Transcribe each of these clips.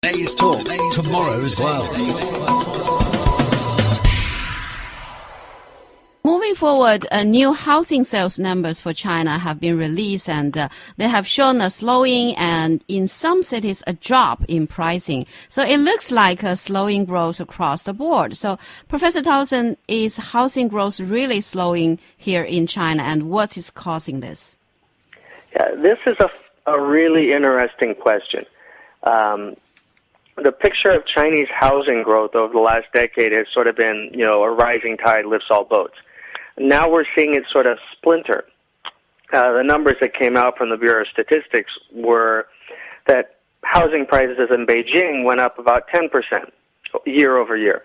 Today's talk, tomorrow as well. Moving forward, new housing sales numbers for China have been released, and they have shown a slowing and in some cities a drop in pricing. So it looks like a slowing growth across the board. So Professor Towson, is housing growth really slowing here in China, and what is causing this? Yeah, this is a really interesting question. The picture of Chinese housing growth over the last decade has sort of been, a rising tide lifts all boats. Now we're seeing it sort of splinter. The numbers that came out from the Bureau of Statistics were that housing prices in Beijing went up about 10% year over year.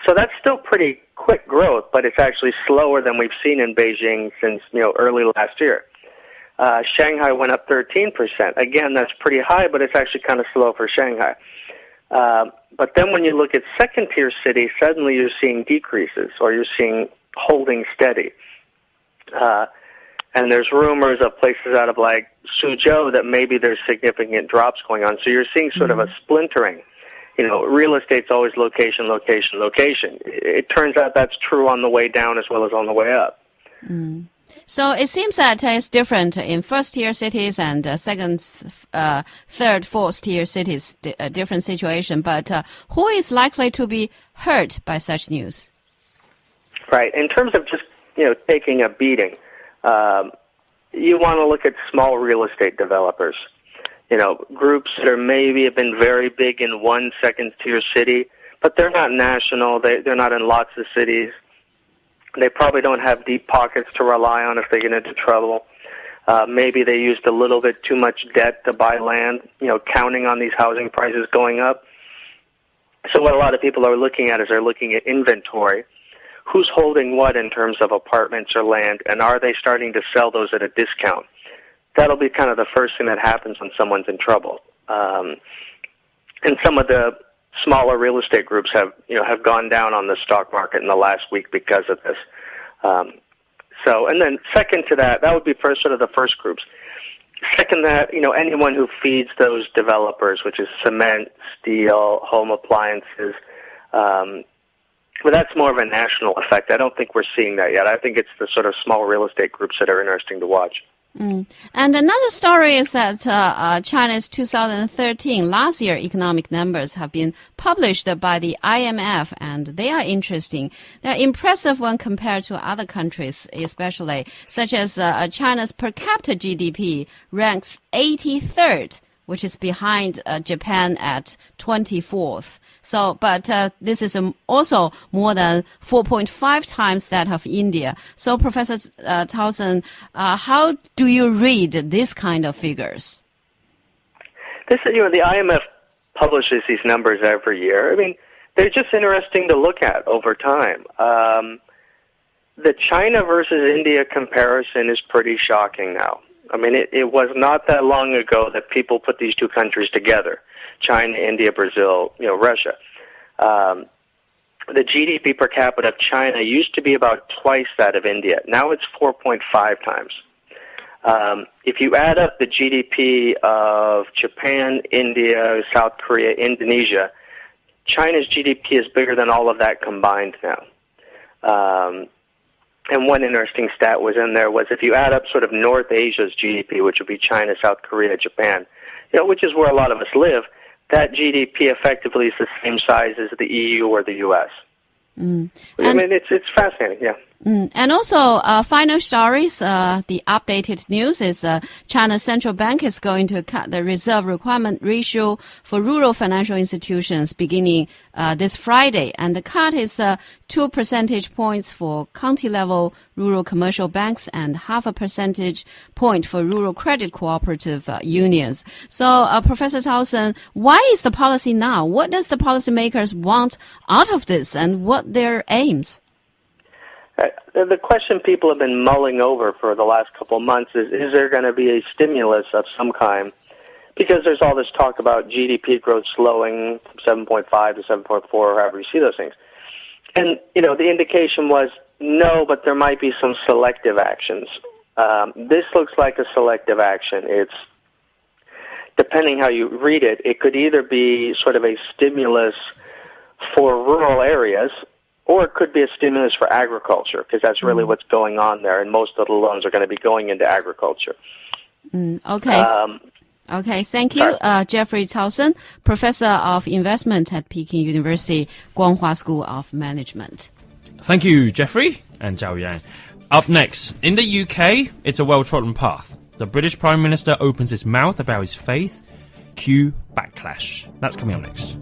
So that's still pretty quick growth, but it's actually slower than we've seen in Beijing since, early last year. Shanghai went up 13%. Again, that's pretty high, but it's actually kind of slow for Shanghai. But then when you look at second-tier cities, suddenly you're seeing decreases, or you're seeing holding steady. And there's rumors of places out of like Suzhou that maybe there's significant drops going on. So you're seeing sort of a splintering. Real estate's always location, location, location. It turns out that's true on the way down as well as on the way up. Mm. So it seems that it's different in first-tier cities and second, third, fourth-tier cities, a different situation. But who is likely to be hurt by such news? Right. In terms of just, taking a beating, you want to look at small real estate developers. Groups that maybe have been very big in one second-tier city, but they're not national. They're not in lots of cities. They probably don't have deep pockets to rely on if they get into trouble. Maybe they used a little bit too much debt to buy land, counting on these housing prices going up. So what a lot of people are looking at is they're looking at inventory. Who's holding what in terms of apartments or land, and are they starting to sell those at a discount? That'll be kind of the first thing that happens when someone's in trouble. And some of the smaller real estate groups have gone down on the stock market in the last week because of this. And then second to that would be sort of the first groups. Second that, anyone who feeds those developers, which is cement, steel, home appliances, but that's more of a national effect. I don't think we're seeing that yet. I think it's the sort of small real estate groups that are interesting to watch. Mm. And another story is that China's 2013 last year economic numbers have been published by the IMF, and they are interesting. They're impressive when compared to other countries, especially such as China's per capita GDP ranks 83rd, which is behind Japan at 24th. So, but this is also more than 4.5 times that of India. So, Professor Towson, how do you read this kind of figures? The IMF publishes these numbers every year. I mean, they're just interesting to look at over time. The China versus India comparison is pretty shocking now. I mean, it was not that long ago that people put these two countries together, China, India, Brazil, Russia. The GDP per capita of China used to be about twice that of India. Now it's 4.5 times. If you add up the GDP of Japan, India, South Korea, Indonesia, China's GDP is bigger than all of that combined now. And one interesting stat was in there was if you add up sort of North Asia's GDP, which would be China, South Korea, Japan, which is where a lot of us live, that GDP effectively is the same size as the EU or the U.S. Mm. I mean, it's fascinating, yeah. Mm. And also, final stories, the updated news is China's central bank is going to cut the reserve requirement ratio for rural financial institutions beginning this Friday. And the cut is 2 percentage points for county-level rural commercial banks and 0.5 percentage point for rural credit cooperative unions. So, Professor Towson, why is the policy now? What does the policymakers want out of this, and what their aims? The question people have been mulling over for the last couple of months is there going to be a stimulus of some kind? Because there's all this talk about GDP growth slowing from 7.5 to 7.4, or however you see those things. And, the indication was no, but there might be some selective actions. This looks like a selective action. It's depending how you read it, it could either be sort of a stimulus for rural areas, or it could be a stimulus for agriculture, because that's really what's going on there, and most of the loans are going to be going into agriculture. Okay. Okay, thank you, Jeffrey Towson, Professor of Investment at Peking University, Guanghua School of Management. Thank you, Jeffrey and Zhao Yang. Up next, in the UK, it's a well-trodden path. The British Prime Minister opens his mouth about his faith. Cue backlash. That's coming up next.